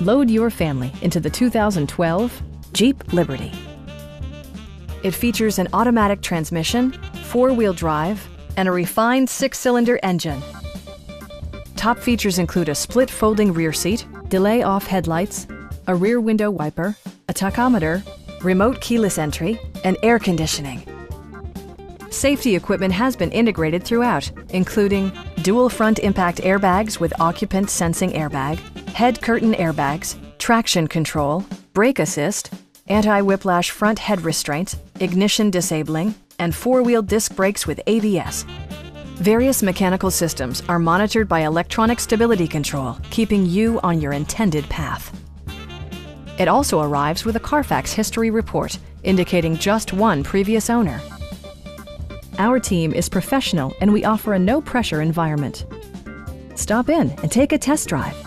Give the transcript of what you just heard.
Load your family into the 2012 Jeep Liberty. It features an automatic transmission, four-wheel drive, and a refined six-cylinder engine. Top features include a split folding rear seat, delay-off headlights, a rear window wiper, a tachometer, remote keyless entry, and air conditioning. Safety equipment has been integrated throughout, including dual front impact airbags with occupant sensing airbag, head curtain airbags, traction control, brake assist, anti-whiplash front head restraints, ignition disabling, and four-wheel disc brakes with ABS. Various mechanical systems are monitored by electronic stability control, keeping you on your intended path. It also arrives with a Carfax history report, indicating just one previous owner. Our team is professional and we offer a no-pressure environment. Stop in and take a test drive.